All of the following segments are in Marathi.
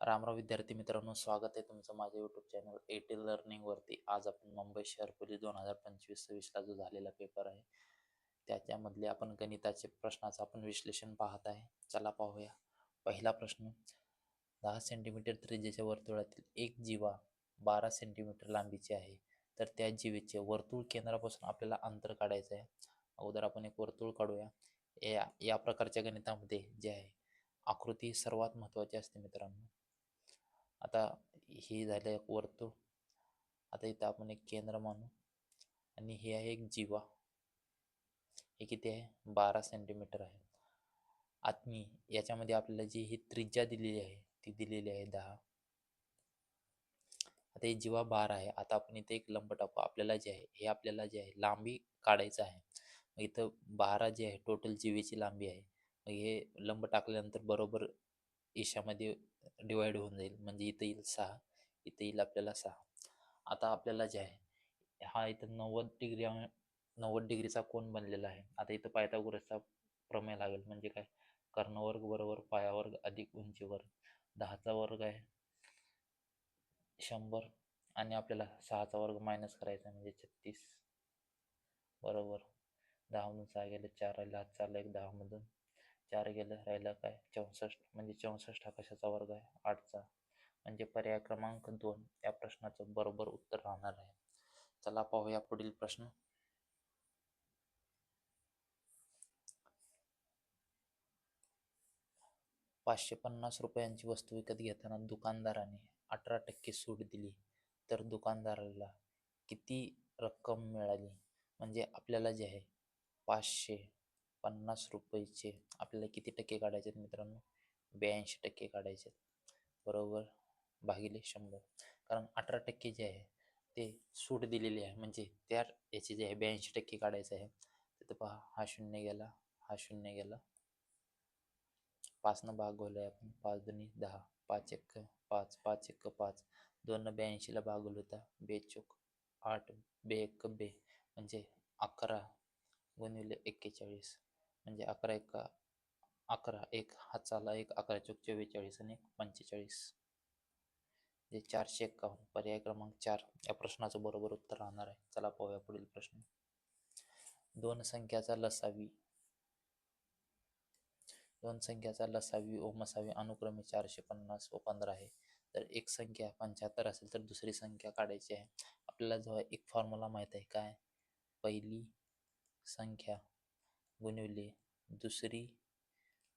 रामराव विद्यार्थी मित्रांनो, स्वागत आहे तुमचं माझ्या यूट्यूब चॅनल एटी लर्निंगवरती. आज आपण मुंबई शहर पोलीस 2025-26ला जो झालेला पेपर आहे त्याच्यामधले आपण गणिताचे प्रश्नाचं आपण विश्लेषण पाहत आहे. चला पाहूया. पहिला प्रश्न, 10 सेंटीमीटर त्रिज्येच्या वर्तुळातील एक जीवा 12 सेंटीमीटर लांबीची आहे, तर त्या जीवेचे वर्तुळ केंद्रापासून आपल्याला अंतर काढायचं आहे. अगोदर आपण एक वर्तुळ काढूया. या प्रकारच्या गणितामध्ये जे आहे आकृती सर्वात महत्त्वाची असते मित्रांनो. आता हे झालं एक वर्तुळ. आता इथं आपण एक केंद्र मानू आणि हे आहे एक जीवा. हे किती आहे? 12 सेंटीमीटर आहे. आणि याच्यामध्ये आपल्याला जी ही त्रिज्या दिलेली आहे ती दिलेली आहे 10. आता हे जीवा 12 आहे. आता आपण इथे एक लंब टाकू. आपल्याला जे आहे हे आपल्याला जे आहे लांबी काढायचं आहे. मग इथं 12 जे आहे टोटल जीवेची लांबी आहे. मग हे लंब टाकल्यानंतर बरोबर ईशामध्ये डिवाइड होऊन जाईल. म्हणजे इथं येईल 6, इथं येईल आपल्याला 6. आता आपल्याला जे आहे हा इथं 90 डिग्रीचा कोन बनलेला आहे. आता इथं पायथागोरसचा प्रमेय लागेल. म्हणजे काय? कर्णवर्ग बरोबर पायावर्ग अधिक उंची वर्ग. 10चा वर्ग आहे 100 आणि आपल्याला 6चा वर्ग मायनस करायचा म्हणजे 36 बरोबर. 10 मधून 6 गेले 4 राहिला, हात चालला एक 10 मधून 4 गेलं, राहिला काय 64. म्हणजे 64 हा कशाचा वर्ग आहे? 8चा. म्हणजे पर्याय क्रमांक 2 या प्रश्नाचं बरोबर उत्तर राहणार आहे. चला पाहूया पुढील प्रश्न. ₹550 वस्तू विकत घेताना दुकानदाराने 18% सूट दिली, तर दुकानदाराला किती रक्कम मिळाली? म्हणजे आपल्याला जे आहे ₹550 आपल्याला किती टक्के काढायचे आहेत मित्रांनो? 82% काढायचे आहेत. बरोबर भागिले 100. कारण 18% जे आहे ते सूट दिलेली आहे, म्हणजे त्या याचे जे आहे 82% काढायचं आहे. तिथं पहा, हा शून्य गेला, हा शून्य गेला. 5 न भागवलंय आपण. 5 दुनी 10, 5 एक्क 5, 5 एक्क 5, 2 न 82ला भागवलं होता, 2 चोक 8, 2 एक्क 2 म्हणजे 11 गुणिले 41 म्हणजे 11 एक्क 11, एक हात चाला, एक 11 चोक 44 आणि एक 45 जे 451. पर्याय क्रमांक 4 या प्रश्नाचं बरोबर उत्तर राहणार आहे. चला पाहूया पुढील प्रश्न. दोन संख्याचा लसावी व मसावी अनुक्रमे 450 व 15 आहे. तर एक संख्या 75 असेल तर दुसरी संख्या काढायची आहे. आपल्याला जो एक फॉर्म्युला माहित आहे, काय? पहिली संख्या गुणिले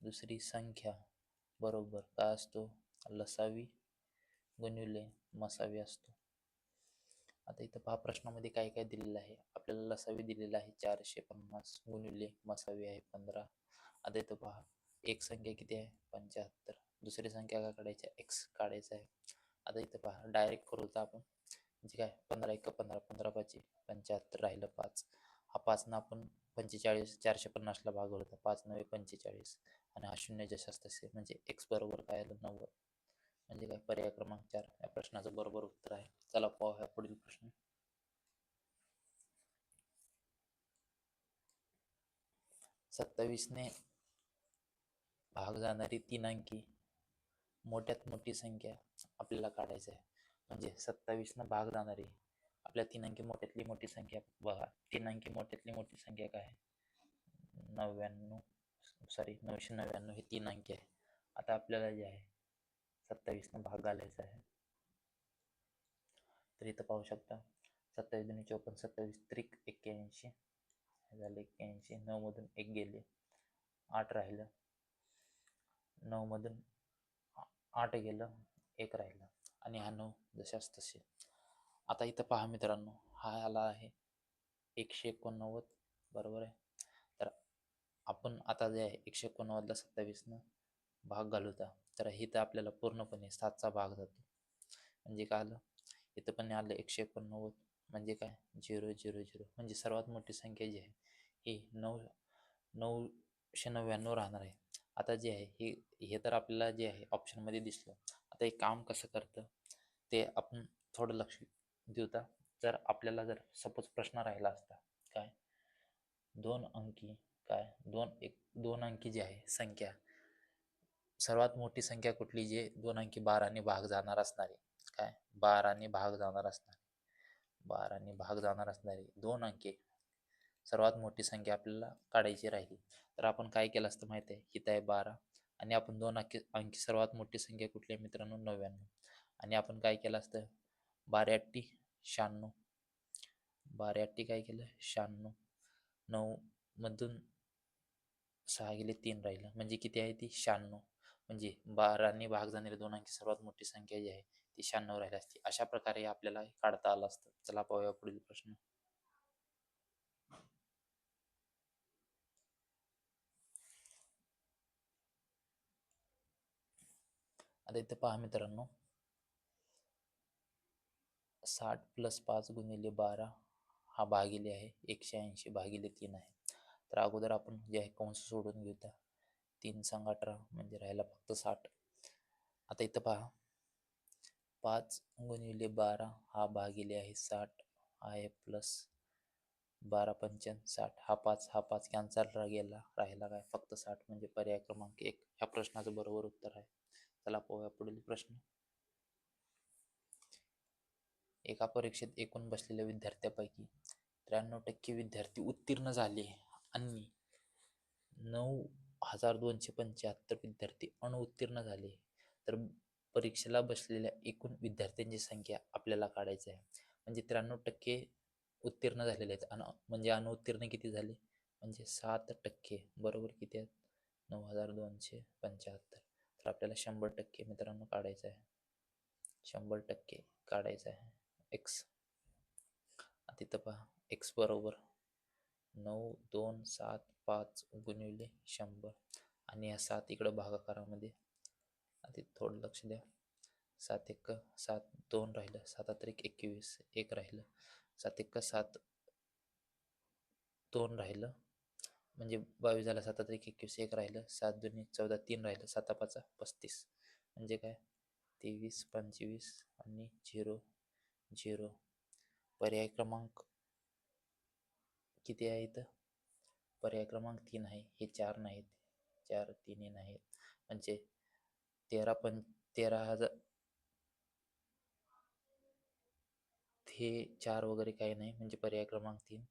दुसरी संख्या बरोबर काय असतो? लसावी गुणिले मसावी असतो. आता इथं पहा, प्रश्नामध्ये काय काय दिलेलं आहे. आपल्याला लसावी दिलेला आहे 450 गुणिले मसावी आहे 15. आता इथं पहा, एक संख्या किती आहे? 75. दुसरी संख्या काय काढायची आहे? एक्स काढायचा आहे. आता इथं पहा, डायरेक्ट करू तर आपण म्हणजे काय 15 एक 15, 15 पाचशे 75, राहिलं 5. हा 5 ना आपण 45 450ला भागवलं होतं, 5 9 45 आणि हा शून्य जशास तसे, म्हणजे एक्स बरोबर काय आलं? 90. म्हणजे काय? पर्याय क्रमांक 4 या प्रश्नाचं बरोबर उत्तर आहे. चला पाहूया पुढील प्रश्न. 27ने भाग जाणारी 3 अंकी मोठ्यात मोठी संख्या आपल्याला काढायचं आहे. म्हणजे 27 न भाग जाणारी आपल्या 3 अंकी मोठ्यातली मोठी संख्या बघा. 3 अंकी मोठ्यातली मोठी संख्या काय आहे? 999 हे 3 अंकी आहे. आता आपल्याला जे आहे 27 न भाग घालायचा आहे. तर इथं पाहू शकता, 27 दुनी 54, 27 त्रिक 81 झाले 81. 9 मधून 1 गेले, 8 राहिलं. 9 मधून 8 गेलं, 1 राहिलं आणि हा 9 जशास तसे. आता इथं पहा मित्रांनो, हा आला आहे 189 बरोबर आहे. तर आपण आता जे आहे 189ला 27 भाग घालूता, तर इथं आपल्याला पूर्णपणे 7चा भाग जातो. म्हणजे काय आलं? इथं पण आलं 189 म्हणजे काय? 0 0 0 म्हणजे सर्वात मोठी संख्या जी आहे ही 999 राहणार आहे. आता जे आहे हे तर आपल्याला जे आहे ऑप्शनमध्ये दिसलं. आता एक काम कसं करतं ते आपण थोडं लक्ष देऊ. जर आपल्याला जर सपोज प्रश्न राहिला असता, काय 2 अंकी, काय 2 अंकी जी आहे संख्या सर्वात मोठी संख्या कुठली जे दोन अंकी 12 भाग जाणार असणारी, काय 12 भाग जाणार असणारी, 12 भाग जाणार असणारी दोन अंकी सर्वात मोठी संख्या आपल्याला काढायची राहिली तर आपण काय केलं असतं माहिती आहे, इथं आहे 12 आणि आपण दोन अंकी अंकी सर्वात मोठी संख्या कुठली आहे मित्रांनो 99, आणि आपण काय केलं असतं 12 96, 12 काय केलं 96, 9 मधून 6 गेले 3 राहिलं म्हणजे किती आहे ती 96, म्हणजे 12 भाग जाणारी दोन अंकी सर्वात मोठी संख्या जी आहे ती 96 राहिली असती. अशा प्रकारे आपल्याला काढता आलं असतं. चला पाहूया पुढील प्रश्न. आता इथे पहा मित्रांनो, 60 + 5 × 12 हा भागिले आहे 180 भागिले 3 आहे. तर अगोदर आपण जे आहे कंस सोडून घेऊ, त्या 3 सांगा 18 म्हणजे राहिला फक्त 60. आता इथं पहा 5 × 12 हा भागिले आहे 60 आहे प्लस 12 पंचावन्न 60, हा 5 कॅन्सल गेला, राहिला काय फक्त 60 म्हणजे पर्याय क्रमांक 1 ह्या प्रश्नाचं बरोबर उत्तर आहे. चला पाहूया पुढील प्रश्न. एका परीक्षेत एकूण बसलेल्या विद्यार्थ्यांपैकी 93% विद्यार्थी उत्तीर्ण झाले आणि 9,275 विद्यार्थी अनुत्तीर्ण झाले, तर परीक्षेला बसलेल्या एकूण विद्यार्थ्यांची संख्या आपल्याला काढायची आहे. म्हणजे 93% उत्तीर्ण झालेले आहेत म्हणजे अनुत्तीर्ण किती झाले म्हणजे 7%, बरोबर किती आहेत 9,275. तर आपल्याला 100% मित्रांनो काढायचं आहे, 100% काढायचं आहे एक्स. तिथं पहा एक्स बरोबर 9,275 गुणिले 100 आणि या 7 इकडं भागाकारामध्ये, आधी थोडं लक्ष द्या, 7 1 7 2 राहिलं, 7 1 21 1 राहिलं, 7 1 7 2 राहिलं म्हणजे 22 झालं, 7 1 21 1 राहिलं, 7 2 14 3 राहिलं, 7 5 35 म्हणजे काय 23 25 आणि 0 0. पर्याय क्रमांक किती आहे इथं, पर्याय क्रमांक 3 आहे, हे 4 नाहीत, 4 3 हे नाहीत, म्हणजे 13,000 हे 4 वगैरे काही नाही, म्हणजे पर्याय क्रमांक 3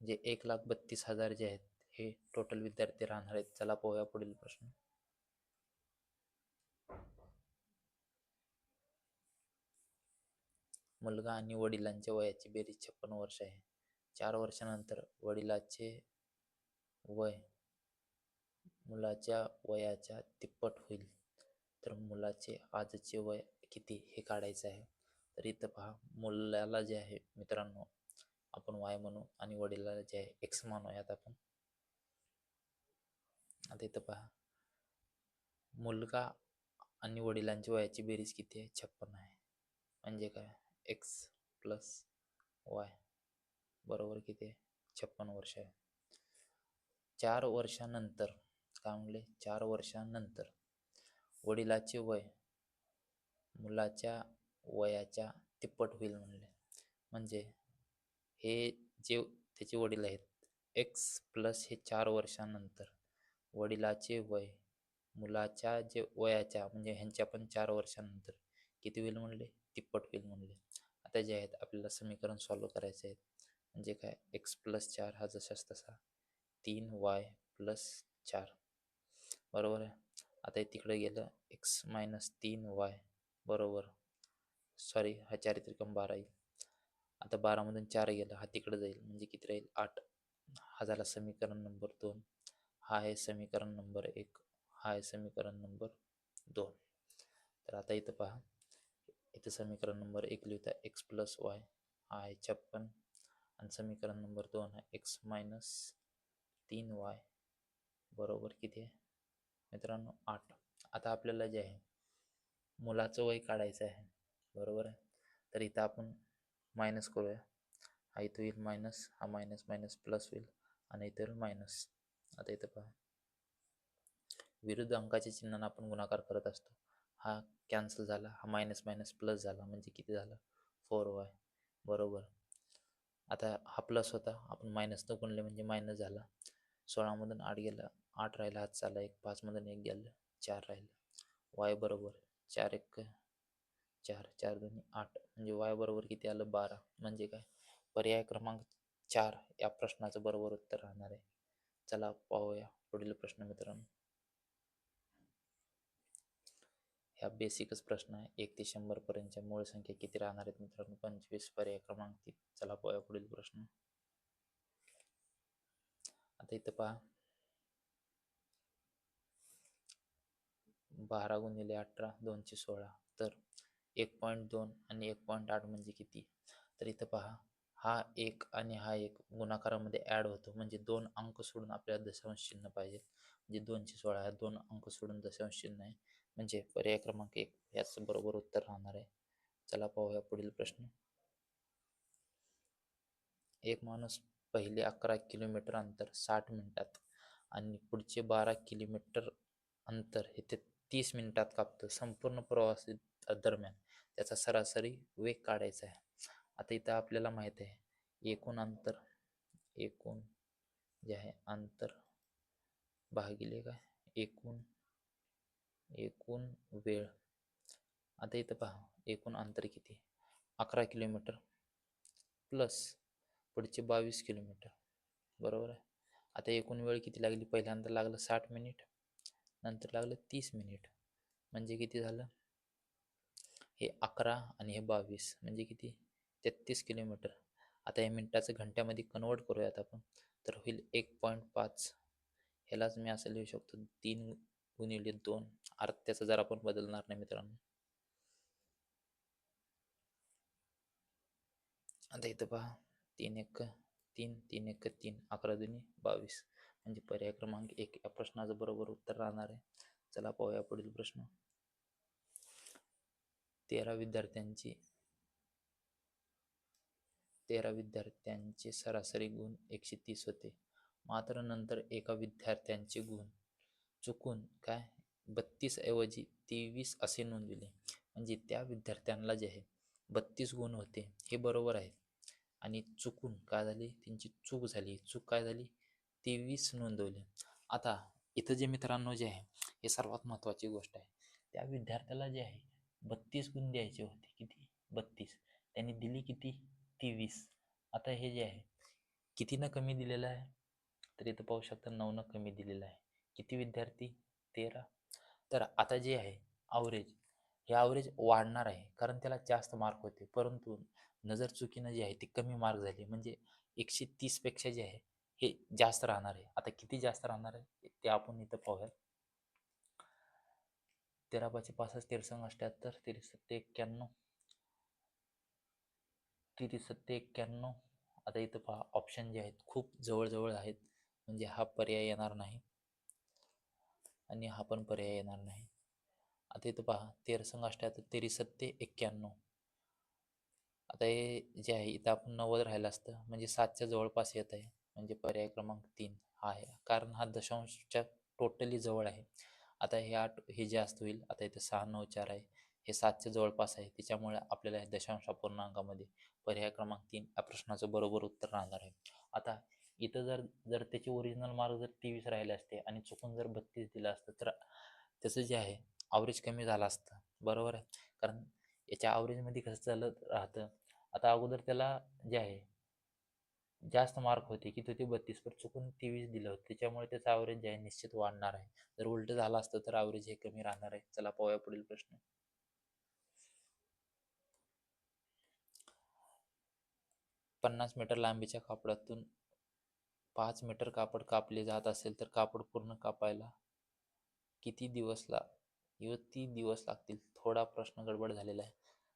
म्हणजे 1,32,000 जे आहेत हे टोटल विद्यार्थी राहणार आहेत. चला पाहूया पुढील प्रश्न. मुलगा आणि वडिलांच्या वयाची बेरीज 56 वर्ष आहे. 4 वर्षानंतर वडिलाचे वय मुलाच्या वयाच्या तिप्पट होईल, तर मुलाचे आजचे वय किती हे काढायचं आहे. तर इथं पहा, मुलाला जे आहे मित्रांनो आपण वाय म्हणू आणि वडिलाला जे आहे एक्स म्हणूयात आपण. आता इथं पहा, मुलगा आणि वडिलांच्या वयाची बेरीज किती आहे 56 आहे, म्हणजे काय एक्स प्लस वाय बरोबर किती आहे 56 वर्ष आहे. 4 वर्षानंतर काय म्हणले, 4 वर्षानंतर वडिलाचे वय मुलाच्या वयाच्या तिप्पट होईल म्हणले, म्हणजे हे जे त्याचे वडील आहेत एक्स प्लस हे 4 वर्षानंतर वडिलाचे वय मुलाच्या जे वयाच्या म्हणजे ह्यांच्या पण 4 वर्षानंतर किती होईल म्हणले तिप्पट होईल म्हणले. आता जे आहेत आपल्याला समीकरण सॉल्व्ह करायचे आहेत, म्हणजे काय एक्स प्लस 4 हा जसाच तसा 3y प्लस 4 बरोबर आहे. आता हे तिकडे गेलं एक्स मायनस 3y बरोबर, सॉरी हा 4 त्रिकम 12 येईल. आता 12 मधून 4 गेलं, हा तिकडे जाईल म्हणजे किती राहील 8. हा झाला समीकरण नंबर 2, हा आहे समीकरण नंबर 1, हा आहे समीकरण नंबर 2. तर आता इथं पहा, इथं समीकरण नंबर 1 लिहिता एक्स प्लस वाय हा आहे 56 आणि समीकरण नंबर 2 आहे एक्स मायनस 3y बरोबर किती आहे मित्रांनो 8. आता आपल्याला जे आहे मुलाचं वय काढायचं आहे, बरोबर आहे. तर इथं आपण मायनस करूया, हा इथं होईल मायनस, हा मायनस मायनस प्लस होईल आणि इथं मायनस. आता इथं पहा, विरुद्ध अंकाच्या चिन्हानं आपण गुणाकार करत असतो, हा कॅन्सल झाला, हा मायनस मायनस प्लस झाला म्हणजे किती झालं 4y बरोबर. आता हा प्लस होता, आपण मायनस न गुणले म्हणजे मायनस झाला, 16 मधून 8 गेला 8 राहिला, हात चालला एक, 5 मधून 1 गेलं, 4 राहिलं. वाय बरोबर 4 1 4, 4 2 8, म्हणजे वाय बरोबर किती आलं 12. म्हणजे काय, पर्याय क्रमांक 4 या प्रश्नाचं बरोबर उत्तर राहणार आहे. चला पाहूया पुढील प्रश्न मित्रांनो. ह्या बेसिकच प्रश्न आहे. 1 ते 100 पर्यंतच्या मूळ संख्या किती राहणार आहेत मित्रांनो? 25. पर्याय क्रमांक 3. चला पाहूया पुढील प्रश्न. आता इथं पहा, 12 गुणिले 18 216, तर 1.2 आणि 1.8 म्हणजे किती? तर इथं पहा, हा एक आणि हा एक गुणाकारामध्ये ऍड होतो, म्हणजे 2 अंक सोडून आपल्याला दशांश चिन्ह पाहिजे. म्हणजे 216 2 अंक सोडून दशांश चिन्ह आहे, म्हणजे पर्याय क्रमांक 1 याच बरोबर उत्तर राहणार आहे. चला पाहूया पुढील प्रश्न. एक माणूस पहिले 11 किलोमीटर अंतर 60 मिनिटात आणि पुढचे 12 किलोमीटर अंतर हे ते 30 मिनिटात कापतो. संपूर्ण प्रवासी दरम्यान त्याचा सरासरी वेग काढायचा आहे. आता इथं आपल्याला माहित आहे, एकूण अंतर, एकूण जे आहे अंतर भागिले काय, एकूण एकूण वेळ. आता इथं पहा, एकूण अंतर किती, 11 किलोमीटर प्लस पुढचे 22 किलोमीटर, बरोबर आहे. आता एकूण वेळ किती लागली, पहिल्यांदा लागलं 60 मिनिट, नंतर लागलं 30 मिनिट, म्हणजे किती झालं, हे 11 आणि हे 22 म्हणजे किती, 33 किलोमीटर. आता हे मिनिटाचं घंट्यामध्ये कन्वर्ट करूयात आपण, तर होईल 1.5. ह्यालाच मी असं लिहू शकतो 3 गुणिले 2. अर्थ त्याचा जर आपण बदलणार नाही मित्रांनो. आता इथं पहा, 3 1 3, 3 1 3, 11 2 22, म्हणजे पर्याय क्रमांक 1 या प्रश्नाचं बरोबर उत्तर राहणार आहे. चला पाहूया पुढील प्रश्न. 13 विद्यार्थ्यांची 13 विद्यार्थ्यांचे सरासरी गुण 130 होते, मात्र नंतर एका विद्यार्थ्यांचे गुण चुकून काय 32 ऐवजी 23 असे नोंदविले. म्हणजे त्या विद्यार्थ्यांना जे आहे 32 गुण होते हे बरोबर आहे, आणि चुकून काय झाली, त्यांची चूक झाली, चूक काय झाली, 23 नोंदवले. आता इथं जे मित्रांनो जे आहे, हे सर्वात महत्त्वाची गोष्ट आहे. त्या विद्यार्थ्याला जे आहे 32 गुण द्यायचे होते, किती, 32, त्यांनी दिली किती, 23. आता हे जे आहे कितीनं कमी दिलेलं आहे, तर इथं पाहू शकता 9 कमी दिलेलं आहे. किती विद्यार्थी, 13. तर आता जे आहे ॲव्हरेज, हे ॲव्हरेज वाढणार आहे, कारण त्याला जास्त मार्क होते, परंतु नजर चुकीनं जे आहे ती कमी मार्क झाली, म्हणजे 130 पेक्षा जे आहे हे जास्त राहणार आहे. आता किती जास्त राहणार आहे ते आपण इथं पाहूया. 13 5 65, 13 78, 13 7 91, 30 7 91. आता इथं पहा, ऑप्शन जे आहेत खूप जवळजवळ आहेत, म्हणजे हा पर्याय येणार नाही आणि हा पण पर्याय येणार नाही. आता इथं पहा, 13 78, 13 7 91. आता हे जे आहे इथं आपण 90 राहिलं असतं, म्हणजे 7च्या जवळपास येत आहे, म्हणजे पर्याय क्रमांक 3 हा आहे, कारण हा दशांशच्या टोटली जवळ आहे. आता हे 8 हे जास्त होईल. आता इथे 6 9 4 आहे, हे 7च्या जवळपास आहे, त्याच्यामुळे आपल्याला हे दशांश अपूर्णांकामध्ये पर्याय क्रमांक 3 या प्रश्नाचं बरोबर उत्तर राहणार आहे. आता इथं जर जर त्याचे ओरिजिनल मार्क जर 23 राहिले असते आणि चुकून जर 32 दिलं असतं, तर त्याचं जे आहे ॲव्हरेज कमी झालं असतं, बरोबर आहे. कारण याच्या ॲव्हरेजमध्ये कसं चालत राहतं, आता अगोदर त्याला जे आहे जास्त मार्क होते, किती होते, 32, पण चुकून 23 दिलं होतं, त्याच्यामुळे त्याचं ॲव्हरेज जे आहे निश्चित वाढणार आहे. जर उलट झालं असतं तर ॲव्हरेज हे कमी राहणार आहे. चला पाहूया पुढील प्रश्न. 50 मीटर लांबीच्या कापडातून 5 मीटर कापड कापले जात असेल तर कापड पूर्ण कापायला किती दिवस किंवा 3 दिवस लागतील. थोडा प्रश्न गडबड झालेला आहे.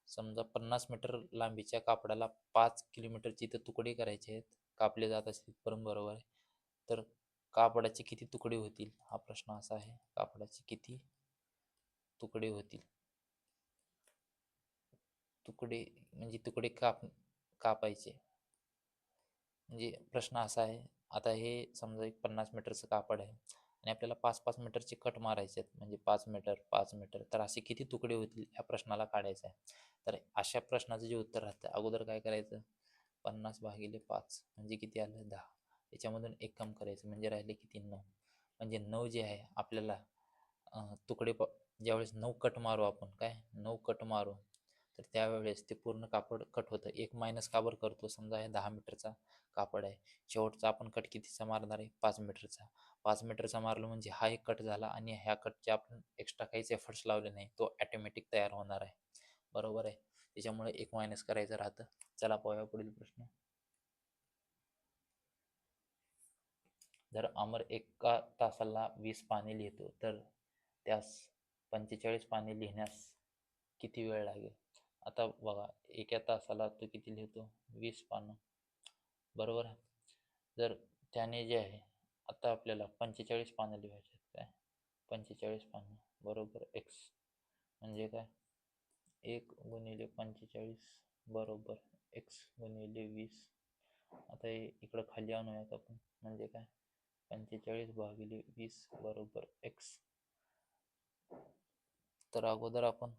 समजा 50 मीटर लांबीच्या कापडाला 5 किलोमीटरचे इथं तुकडे करायचे आहेत, कापले जात असतील, बरोबर आहे. तर कापडाचे किती तुकडे होतील, हा प्रश्न असा आहे, कापडाचे किती तुकडे होतील. तुकडे म्हणजे तुकडे कापायचे, म्हणजे प्रश्न असा आहे. आता हे समजा एक 50 मीटरचं कापड आहे आणि आपल्याला 5-5 मीटरचे कट मारायचे आहेत, म्हणजे 5 मीटर 5 मीटर, तर असे किती तुकडे होतील या प्रश्नाला काढायचं आहे. तर अशा प्रश्नाचं जे उत्तर राहतं, अगोदर काय करायचं, 50 भागिले 5 म्हणजे किती आलं, 10. याच्यामधून एक कम करायचं, म्हणजे राहिले किती, 9. म्हणजे 9 जे आहे आपल्याला तुकडे ज्यावेळेस 9 कट मारू आपण, काय 9 कट मारू, तर त्यावेळेस ते पूर्ण कापड कट होतं. एक मायनस का बरं करतो? समजा हे 10 मीटरचा कापड आहे, शेवटचा आपण कट कितीचा मारणार आहे? 5 मीटरचा. 5 मीटरचा मारलं म्हणजे हा एक कट झाला आणि ह्या कटचे आपण एक्स्ट्रा काहीच एफर्ट्स लावले नाही, तो ऑटोमॅटिक तयार होणार आहे. बरोबर आहे. त्याच्यामुळे एक मायनस करायचं राहतं. चला पाहूया पुढील प्रश्न. जर अमर एका तासाला 20 पाने लिहितो तर त्यास 45 पाने लिहिण्यास किती वेळ लागेल? आता बघा, एका तासाला तो किती लिहितो? 20 पानं. बरोबर आहे. जर त्याने जे आहे, आता आपल्याला 45 पानं लिहायचे आहेत, काय 45 पानं बरोबर एक्स, म्हणजे काय 1 गुणिले 45 बरोबर एक्स गुणिले 20. आता हे इकडं खाली आणूयात आपण, म्हणजे काय 45 भागिले 20 बरोबर एक्स. तर अगोदर आपण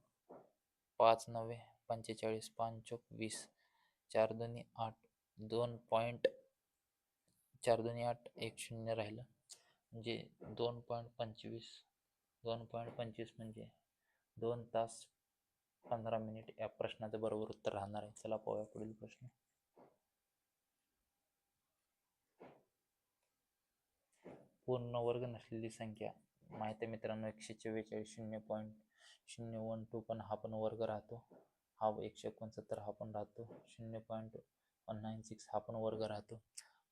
5 नव्हे 45, 5 चोक 20, 4 दोन्ही 8, 2.4 2 8, 1 शून्य राहिलं, म्हणजे 2.25, 2.25 म्हणजे 2 तास 15 मिनिट या प्रश्नाचं बरोबर उत्तर राहणार आहे. चला पाहूया पुढील प्रश्न. पूर्ण वर्ग नसलेली संख्या माहिती आहे मित्रांनो, 144, 0.012 पण हा पण वर्ग राहतो, हा 169 हा पण राहतो, 0.196 हा पण वर्ग राहतो.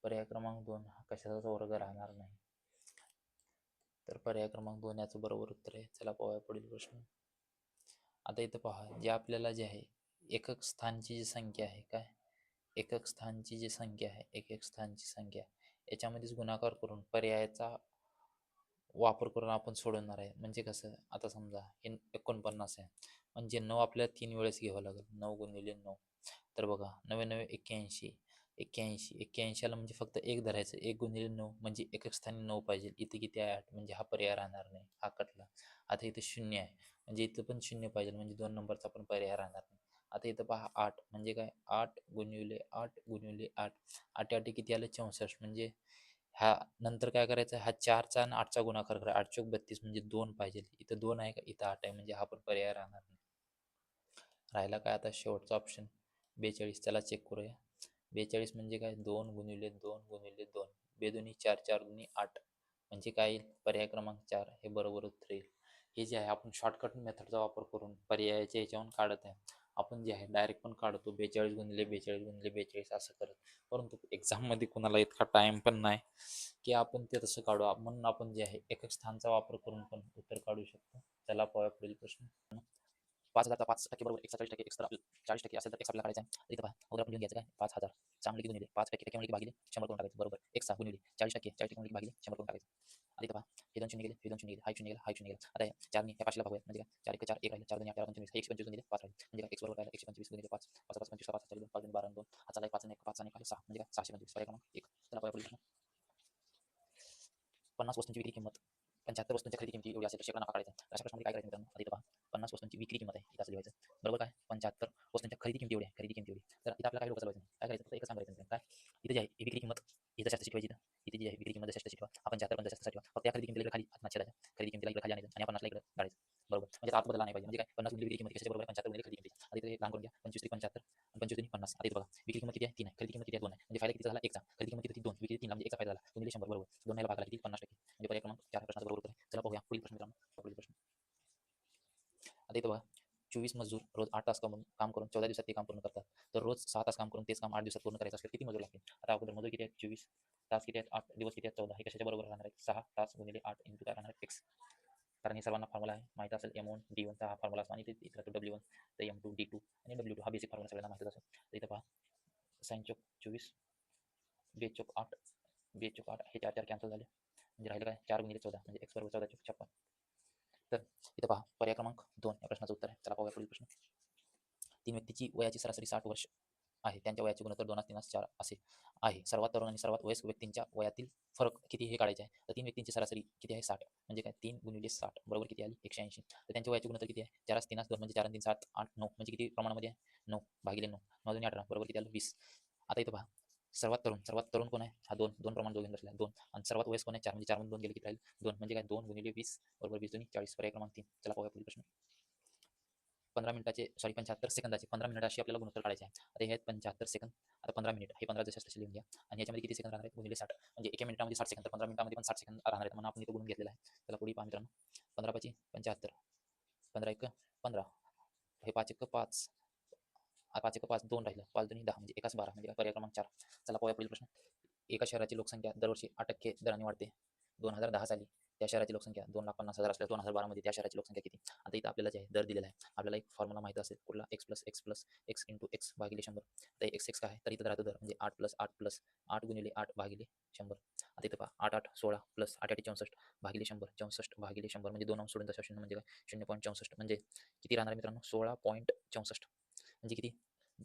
पर्याय क्रमांक 2 हा कशाचाच वर्ग राहणार नाही. तर पर्याय क्रमांक 2 याचं बरोबर उत्तर आहे. चला पाहूया पुढील प्रश्न. आता इथं पहा, जे आपल्याला जे आहे एकक स्थानची जी संख्या आहे, काय एकक स्थानची जी संख्या आहे, एकक स्थानची संख्या याच्यामध्येच गुणाकार करून पर्यायाचा वापर करून आपण सोडवणार आहे. म्हणजे कसं, आता समजा हे 49 आहे, म्हणजे 9 आपल्याला 3 वेळेस घ्यावं लागेल. 9 गुणिले 9, तर बघा 9 9 81, 81 81ला म्हणजे फक्त एक धरायचं, 1 गुणिले 9 म्हणजे एकक स्थानी 9 पाहिजे. इथे किती आहे? 8, म्हणजे हा पर्याय राहणार नाही, हा कटला. आता इथं 0 आहे, म्हणजे इथं पण 0 पाहिजे, म्हणजे 2 नंबरचा पण पर्याय राहणार नाही. आता इथं पहा 8, म्हणजे काय 8 गुणिले 8 गुणिले 8, 8 8 किती आलं? 64, म्हणजे ह्या नंतर काय करायचं, हा 4चा आणि 8चा गुणाकार करा, 8 चोक 32 म्हणजे 2 पाहिजे. इथं 2 आहे का? इथं 8 आहे, म्हणजे हा पण पर्याय राहणार नाही. राहिला काय आता शेवटचा ऑप्शन 42. चला चेक करूया. 42 म्हणजे काय 2 गुणिले 2 गुणिले 2, बेदोनी 4 4 दुनी 8, म्हणजे काय येईल? पर्याय क्रमांक 4 हे बरोबर उत्तर येईल. हे जे आहे आपण शॉर्टकट मेथडचा वापर करून पर्यायाच्या याच्यावरून काढत आहे. आपण जे आहे डायरेक्ट पण काढतो 42 गुणिले 42 गुणिले 42 असं करत, परंतु एक्झाममध्ये कुणाला इतका टाइम पण नाही की आपण ते तसं काढू. म्हणून आपण जे आहे एकक स्थानचा वापर करून पण उत्तर काढू शकतो. त्याला पाहूया पुढील प्रश्न. 5,000चा 5% बरोबर 41% एक्स, तर आपल्याला 40% असेल तर एक्स आपल्याला काढायचा आहे. तर इथं पहा, अगोदर आपण लिहून घ्यायचं काय 5,000 चांगली गुणिले 5% टक्के भागिले 100 करून टाकायचं, बरोबर एक्सचा गुणिले 40% 40% भागिले 100 करून टाकायचं. आता इथं पहा, हे 2 शून्य गेले, हे 2 शून्य गेले, हा 1 शून्य गेला, हा 1 शून्य गेला. आता या 4 ह्या 500ला भागूया, म्हणजे काय 4 1 4 1 राहिलं, 4 2 8 25, हे 125 गुणिले 5 राहिलं, म्हणजे काय एक्स बरोबर राहिलं 125 गुणिले 5, 5 5 25, 5 2 5 12 2, हा चालला 5 आणि 1 5 आणि 1 6, म्हणजे काय 625. पर्याय क्रमांक 1. चला पाहूया पुढील प्रश्न. 50 वस्तूंची विक्री किंमत 75 वस्तूंच्या खरेदी किमती एवढी असेल तर शेकडा नफा काढायचा. अशा प्रश्नामध्ये काय करायचं मित्रांनो? आता इथं पहा, 50 वस्तूंची विक्री किंमत आहे, इथं असं लिहायचं, बरोबर काय 75 वस्तूंच्या खरेदी किमती एवढी आहे, खरेदी किमती एवढी. तर इथं आपल्याला काय डोकं चालवायचं नाही, काय करायचं, फक्त एकच सांगायचं मित्रांनो, काय इथं जे आहे ही विक्री किंमत इथं जास्त ठेवायची, इथं जी आहे विक्री किंमत जशी ठेवा, आपण 75 पण जास्त ठेवा, फक्त या खरेदी किमतीला खाली हात छेदायचा, खरेदी किमतीला इकडे खाली आणायचं आणि आपण इकडे काढायचं, बरोबर. म्हणजे अर्थ बदलला नाही पाहिजे. म्हणजे काय 50 गुणिले विक्री किंमत कशाच्या बरोबर आहे? 75 गुणिले खरेदी किंमत. आता इथे लहान करून घ्या, 25 3 75 आणि 25 3 50. आता इथं बघा विक्री किंमत किती आहे? 3 आहे, खरेदी किंमत किती आहे? 2 आहे, म्हणजे फायदा किती झाला? 1चा, खरेदी किंमत किती? 2, विक्री 3 म्हणजे 1चा फायदा झाला, गुणिले 100 बरोबर 2 ला भागाला किती? 50%, म्हणजे पर्याय क्रमांक 4 प्रश्नाचं बरोबर उत्तर आहे. चला पाहूया पुढील प्रश्न मित्रांनो. पुढील प्रश्न. आता इथं बघा, 24 मजूर रोज 8 तास काम करून 14 दिवसात ते काम पूर्ण करतात. तर रोज 6 तास काम करून तेच काम 8 दिवसात पूर्ण करायचं असेल किती मजूर लागतील? आता अगोदर मजूर किती आहेत? 24, तास किती आहेत? 8, दिवस किती आहेत? 14. हे कशाच्या बरोबर राहणार आहेत? 6 तास गुणिले 8 इंटू काय राहणार आहे? एक्स. कारण हे सर्वांना फॉर्म्युला आहे, माहित असेल M1 D1 चा हा फॉर्म्युला असतो, आणि इथला तो W1 तर M2 D2 आणि W2 हा बेसिक फॉर्म्युला सगळ्यांना माहितच असेल. तर इथं पहा, साइन चोक 24, बेस चोक 8, बेस चोक 8, हे 4 4 कॅन्सल झाले, म्हणजे राहिलं काय 4 गुणिले 14, म्हणजे एक्स बरोबर 14 चोक 56. तर इथं पहा पर्याय क्रमांक 2 या प्रश्नाचं उत्तर आहे. चला पाहूया पुढील प्रश्न. 3 व्यक्तीची वयाची सरासरी 60 वर्ष आहे, त्यांच्या वयाचे गुणोत्तर 2:3:4 असे आहे. सर्वात तरुण आणि सर्वात वयस्क व्यक्तींच्या वयातील फरक किती हे काढायचे आहे. तर 3 व्यक्तींची सरासरी किती आहे? 60, म्हणजे काय 3 गुणिले 60 बरोबर किती आली? 180. तर त्यांच्या वयाचे गुणोत्तर किती आहे? 4 3 2 म्हणजे 4 3 7 8 9, म्हणजे किती प्रमाणामध्ये आहे? 9 भागिले 9, 9 2 18 बरोबर किती आलं? 20. आता इथं पहा, सर्वात तरुण कोण आहे? हा 2 2 प्रमाण दोघांनी दर्शवले 2 आणि सर्वात वयस्क कोण आहे? 4 म्हणजे 4 मधून 2 गेले किती राहील? 2 म्हणजे काय 2 गुणिले 20 बरोबर 20 दुनी 40 पर्याय क्रमांक 3. चला पाहूया पुढील प्रश्न. 15 मिनिटाचे 75 सेकंदाचे 15 मिनिटाशी आपल्याला गुणोत्तर काढायचे आहे. आता हे आहेत 75 सेकंद. आता 15 मिनिट हे 15 जसे तसे लिहून घ्या आणि याच्यामध्ये किती सेकंद राहणार आहेत? गुणिले 60 म्हणजे एका मिनिटामध्ये 60 सेकंद तर 15 मिनिटामध्ये पण 60 सेकंद राहणार आहेत म्हणून आपण इथे गुणून घेतलेला आहे. चला पुढे पहा मित्रांनो. 15 5 75 15 1 15 हे 5 1 5 5 1 5 2 राहिलं 5 2 10 म्हणजे एकाच 12 म्हणजे पर्याय क्रमांक 4. चला पाहूया पुढील प्रश्न. एका शहराची लोकसंख्या दरवर्षी 8% दराने वाढते. 2010 साली त्या शहराची लोकसंख्या 2,50,000 असल्यास 2012 मध्ये त्या शहराची लोकसंख्या किती? आता इथं आपल्याला जे आहे दर दिलेला आहे. आपल्याला एक फॉर्म्युला माहिती असेल कुठला x इंटू एक्स भागिले 100. तर x काय आहे तर इथं राहतो दर म्हणजे 8 गुणिले 8 भागिले 100. आता इथं पहा 8 8 16 प्लस 8 8 64 भागिले 100 64 भागिले 100 म्हणजे 2 अंश सोडून दशांश शून्य म्हणजे काय 0.64 म्हणजे किती राहणार मित्रांनो 16.64 म्हणजे किती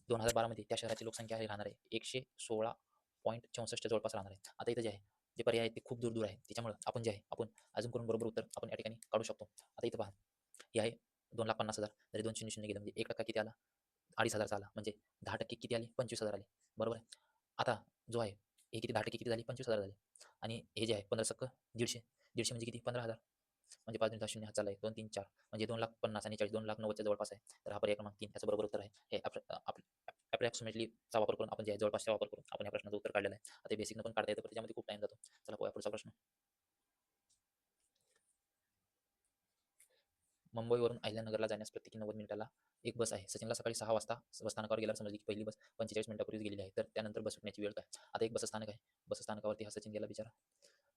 2012 मध्ये त्या शहराची लोकसंख्या राहणार आहे 116.64 जवळपास राहणार आहे. आता इथं जे आहे जे पर्याय आहेत ते खूप दूर आहे त्याच्यामुळे आपण जे आहे आपण अजून करून बरोबर उत्तर आपण या ठिकाणी काढू शकतो. आता इथं पहा हे आहे 2,50,000 जरी 2 शून्य शून्य गेलं म्हणजे 1% किती आला 2,500 आला म्हणजे 10% किती आले 25,000 आले बरोबर आहे. आता जो आहे हे किती 10% किती झाली 25,000 झाले आणि हे जे आहे 15 सक्क 150 म्हणजे किती 15,000 म्हणजे 5 10 शून्य हात चालला आहे 2 3 4 म्हणजे 2,50,000 आणि 40 2,90,000 जवळपास आहे. तर हा पर्याय क्रमांक 3 याचं बरोबर उत्तर आहे. हे अप्रॉक्सिमेटलीचा वापर करून आपण जे आहे जवळपासचा वापर करून आपण या प्रश्नाचं उत्तर काढलेलं आहे. आता बेसिकनं पण काढता येतं पण त्याच्यामध्ये खूप टाइम जातो. चला पाहूया पुढचा प्रश्न. मुंबईवरून अहिल्यानगरला जाण्यास प्रत्येकी 90 मिनिटाला एक बस आहे. सचिनला सकाळी 6 वाजता बसस्थानकावर गेल्यावर समजले की पहिली बस 45 मिनिटापूर्वीच गेलेली आहे. तर त्यानंतर बस सुटण्याची वेळ काय? आता एक बसस्थानक आहे. बसस्थानकावरती हा सचिन गेला बिचारा.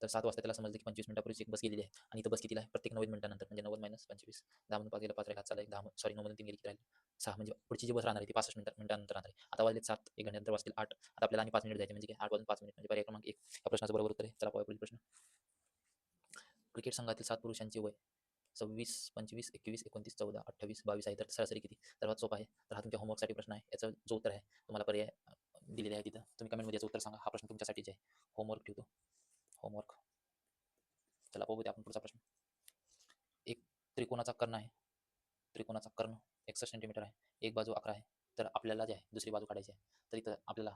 तर 7 वाजता त्याला समजलं की 25 मिनिटापूर्वीच एक बस गेलेली आहे आणि इथं बस कितीला आहे? प्रत्येक 90 मिनिटानंतर म्हणजे 90 - 25 10 मधून 5 गेलं 5 राहिला हात चालला एक 10 सॉरी 9 मधून 3 गेली किती राहिली 6 म्हणजे पुढची जी बस राहणार आहे ती 65 मिनिटानंतर राहणार आहे. आता वाजले 7 1 घंट्यानंतर वाजतील 8 आता आपल्याला आणि 5 मिनिट जायचे म्हणजे काय 8 वाजून 5 मिनिट म्हणजे पर्याय क्रमांक 1 या प्रश्नाचं बरोबर उत्तर आहे. चला पाहूया पुढील प्रश्न. क्रिकेट संघातील 7 पुरुषांचे वय 26 25 21 29 14 28 22 आहे तर सरासरी किती? सर्वात सोपा आहे. तर हा तुमच्या होमवर्कसाठी प्रश्न आहे. याचं जो उत्तर आहे तुम्हाला पर्याय दिलेले आहे तिथं तुम्ही कमेंटमध्ये याचं उत्तर सांगा. हा प्रश्न तुमच्यासाठीच आहे. होमवर्क ठेवतो. होमवर्क. चला पाहू आपण पुढचा प्रश्न. एक त्रिकोणाचा कर्ण आहे. त्रिकोणाचा कर्ण 61 सेंटीमीटर आहे. एक बाजू 11 आहे. तर आपल्याला जे आहे दुसरी बाजू काढायची आहे. तर इथं आपल्याला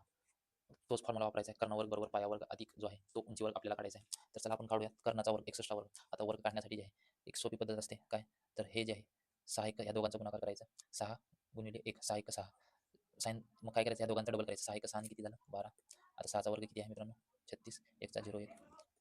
तोच फॉर्म्युला वापरायचा आहे. कर्णवर्ग बरोबर पायावर्ग अधिक जो आहे तो उंचीवर्ग आपल्याला काढायचा आहे. तर चला आपण काढूयात कर्णाचा वर्ग 61 वर्ग. आता वर्ग काढण्यासाठी जे आहे एक सोपी पद्धत असते काय तर हे जे आहे 6 1 या दोघांचा गुणाकार करायचा 6 गुणिले 1 6 1 6 साइन मग काय करायचं या दोघांचा डबल करायचं 6 1 6 आणि किती झालं 12. आता 6 चा वर्ग किती आहे मित्रांनो 36 1 चा 0 1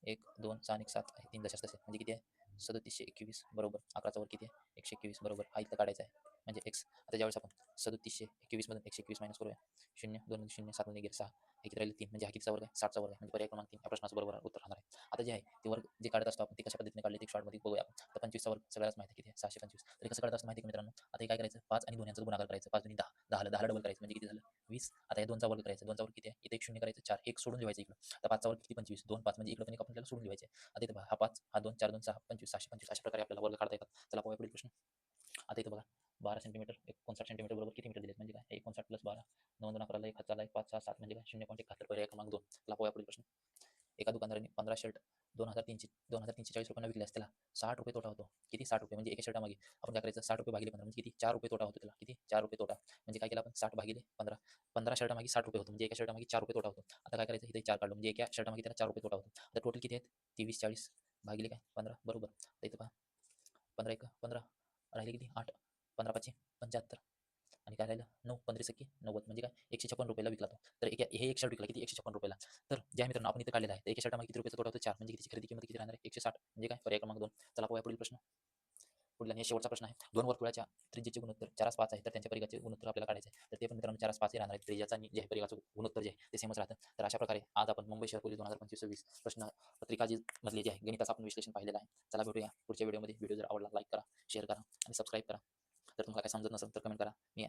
1 2 6 आणि 1 7 आहे 3 दशांश तसे म्हणजे किती आहे 3721 बरोबर 11 चा वर्ग किती आहे 121 बरोबर हा इथं काढायचा आहे म्हणजे x. आता ज्यावेळेस आपण 3721 मधून 121 मायनस करूया 0 2 0 7 मध्ये गेले 6 हे किती राहिले 3 म्हणजे हा कितीचा वर्ग आहे 60चा वर्ग आहे म्हणजे पर्याय क्रमांक 3 या प्रश्नाचं बरोबर उत्तर राहणार आहे. आता जे आहे ते वर्ग जे काढत असतो आपण ते कशा पद्धतीने काढले ते शॉर्टमध्ये बघूया आपण. तर 25चा वर्ग सगळ्याच माहिती आहे किती आहे 625 तरी कसं काढत असतं माहिती आहे का मित्रांनो. आता हे काय करायचं 5 आणि 2 यांचा गुणाकार करायचं 5 2 10 10 10 डबल करायचं म्हणजे किती झालं 20. आता या 2चा वर्ग करायचा 2चा वर्ग किती आहे इथे 1 शून्य करायचं 4 1 सोडून ठेवायचं इकडं. आता 5चा वर्ग किती 25 2 5 म्हणजे इकडं पण एक आपण त्याला सोडून ठेवायचे. आता इथं हा 5 हा 2 4 2 6 25 625 अशा प्रकारे आपल्याला वर्ग काढता येतात. चला पाहूया पुढील प्रश्न. आता इथं बघा 12 सेंटीमीटर 59 सेंटीमीटर बरोबर किती मीटर दिलेत म्हणजे काय 59 प्लस 12 9 2 11 1 हात चालला 5 6 7 म्हणजे काय 0.71 पर्याय क्रमांक 2. चला पाहूया पुढील प्रश्न. एका दुकानदाराने 15 शर्ट 2340 रुपयांना विकल्यास त्याला 60 रुपये तोटा होतो. किती 60 रुपये म्हणजे एका शर्टामागे आपण काय करायचं 60 रुपये भागिले 15 म्हणजे किती 4 रुपये तोटा होतो त्याला किती 4 रुपये तोटा म्हणजे काय केलं आपण 60 भागिले 15 15 शर्टामागे 60 रुपये होतो म्हणजे एका शर्टामागे 4 रुपये तोटा होतो. आता काय करायचं इथे 4 काढलो म्हणजे एका शर्टामागे त्याला 4 रुपये तोटा होतो. आता टोटल किती आहेत 23 40 भागिले काय 15 बरोबर. तर इथं पहा 15 1 15 राहिले किती 8 15 5 75 आणि काय राहिलं 9 15 सक्की 90 म्हणजे काय 156 रुपयाला विकला तो. तर हे एक शर्ट विकला किती 156 रुपयाला. तर ज्या मित्रांनो आपण इथं काढलेला आहे तर एका शर्टामागे किती रुपयाचा तोटा होतो 4 म्हणजे किती खरेदी किंमत किती राहणार आहे 160 म्हणजे काय पर्याय क्रमांक 2. चला पाहूया पुढील प्रश्न. पुढला आणि शेवटचा प्रश्न आहे. दोन वर्तुळाच्या त्रिज्येचे गुणोत्तर 4:5 आहे तर त्यांच्या परिघाचे गुणोत्तर आपल्याला काढायचे आहे. तर ते पण मित्रांनो 4:5 हे राहणार आहे. त्रिज्याचा आणि जे परिघाचं गुणोत्तर जे आहे ते सेमच राहतं. तर अशा प्रकारे आज आपण मुंबई शहर पोलीस 2025-26 प्रश्न पत्रिका जी मधली जे आहे गणिताचं आपण विश्लेषण पाहिलेलं आहे. चला भेटूया पुढच्या व्हिडिओमध्ये. व्हिडिओ जर आवडला लाईक करा शेअर करा आणि सबस्क्राईब करा. तर तुम्हाला काय समजत नसेल तर कमेंट करा. मी